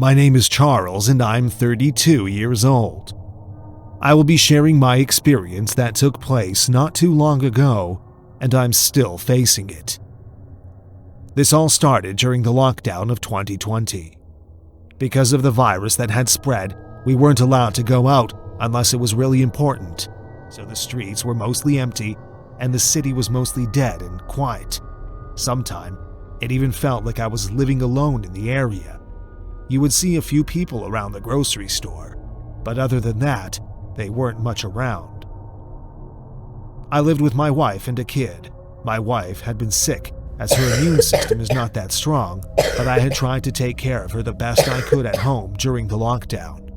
My name is Charles and I'm 32 years old. I will be sharing my experience that took place not too long ago, and I'm still facing it. This all started during the lockdown of 2020. Because of the virus that had spread, we weren't allowed to go out unless it was really important, so the streets were mostly empty and the city was mostly dead and quiet. Sometimes, it even felt like I was living alone in the area. You would see a few people around the grocery store, but other than that, they weren't much around. I lived with my wife and a kid. My wife had been sick, as her immune system is not that strong, but I had tried to take care of her the best I could at home during the lockdown.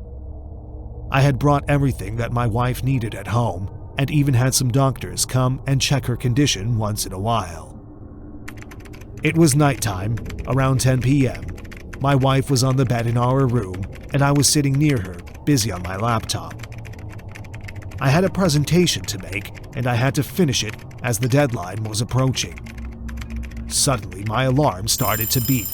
I had brought everything that my wife needed at home, and even had some doctors come and check her condition once in a while. It was nighttime, around 10 p.m. My wife was on the bed in our room, and I was sitting near her, busy on my laptop. I had a presentation to make, and I had to finish it as the deadline was approaching. Suddenly, my alarm started to beep.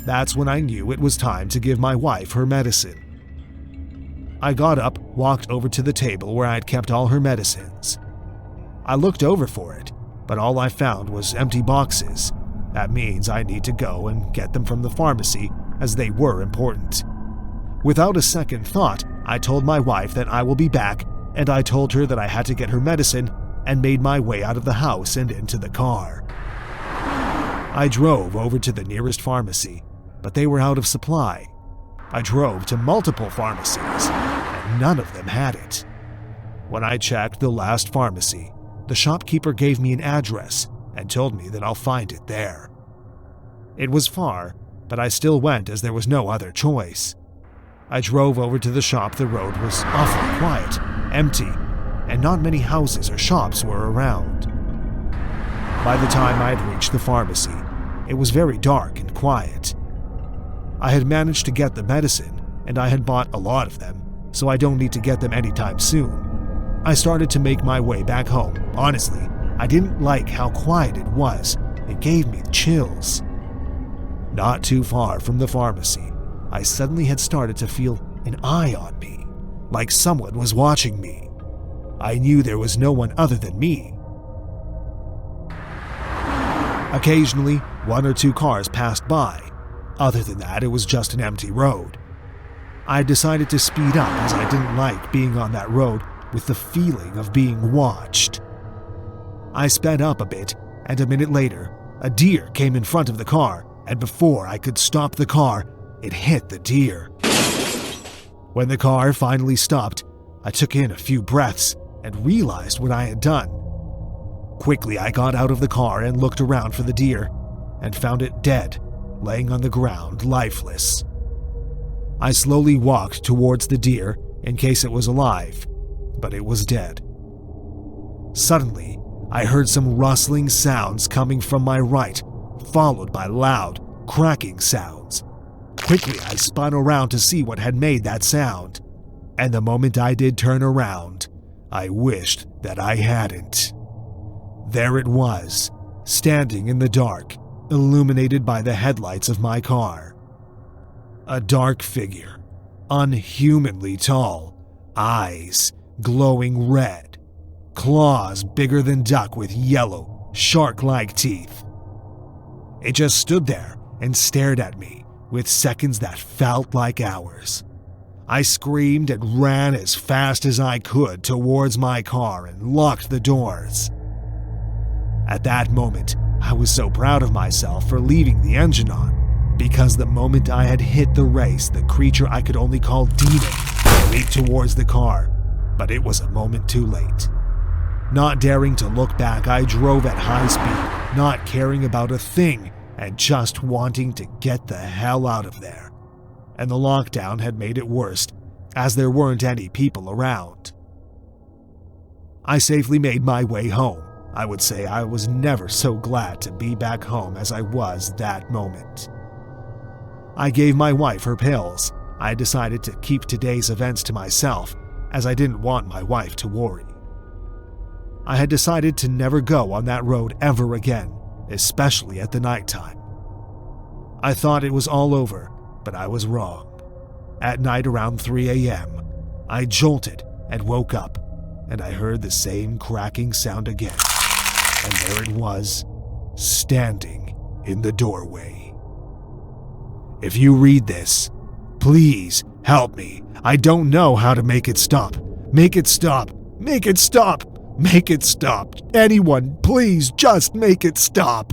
That's when I knew it was time to give my wife her medicine. I got up, walked over to the table where I had kept all her medicines. I looked over for it, but all I found was empty boxes. That means I need to go and get them from the pharmacy, as they were important. Without a second thought, I told my wife that I will be back, and I told her that I had to get her medicine and made my way out of the house and into the car. I drove over to the nearest pharmacy, but they were out of supply. I drove to multiple pharmacies, and none of them had it. When I checked the last pharmacy, the shopkeeper gave me an address and told me that I'll find it there. It was far, but I still went as there was no other choice. I drove over to the shop. The road was awfully quiet, empty, and not many houses or shops were around. By the time I had reached the pharmacy, it was very dark and quiet. I had managed to get the medicine, and I had bought a lot of them, so I don't need to get them anytime soon. I started to make my way back home. Honestly, I didn't like how quiet it was. It gave me chills. Not too far from the pharmacy, I suddenly had started to feel an eye on me, like someone was watching me. I knew there was no one other than me. Occasionally, one or two cars passed by. Other than that, it was just an empty road. I decided to speed up as I didn't like being on that road with the feeling of being watched. I sped up a bit, and a minute later, a deer came in front of the car, and before I could stop the car, it hit the deer. When the car finally stopped, I took in a few breaths and realized what I had done. Quickly, I got out of the car and looked around for the deer, and found it dead, laying on the ground, lifeless. I slowly walked towards the deer in case it was alive, but it was dead. Suddenly, I heard some rustling sounds coming from my right, followed by loud, cracking sounds. Quickly, I spun around to see what had made that sound, and the moment I did turn around, I wished that I hadn't. There it was, standing in the dark, illuminated by the headlights of my car. A dark figure, unhumanly tall, eyes glowing red, claws bigger than duck with yellow, shark-like teeth. It just stood there and stared at me with seconds that felt like hours. I screamed and ran as fast as I could towards my car and locked the doors. At that moment, I was so proud of myself for leaving the engine on, because the moment I had hit the race, the creature I could only call demon leaped towards the car, but it was a moment too late. Not daring to look back, I drove at high speed, not caring about a thing and just wanting to get the hell out of there. And the lockdown had made it worse, as there weren't any people around. I safely made my way home. I would say I was never so glad to be back home as I was that moment. I gave my wife her pills. I decided to keep today's events to myself, as I didn't want my wife to worry. I had decided to never go on that road ever again, especially at the nighttime. I thought it was all over, but I was wrong. At night around 3 a.m., I jolted and woke up, and I heard the same cracking sound again. And there it was, standing in the doorway. If you read this, please help me. I don't know how to make it stop. Make it stop. Make it stop. Make it stop. Anyone, please just make it stop.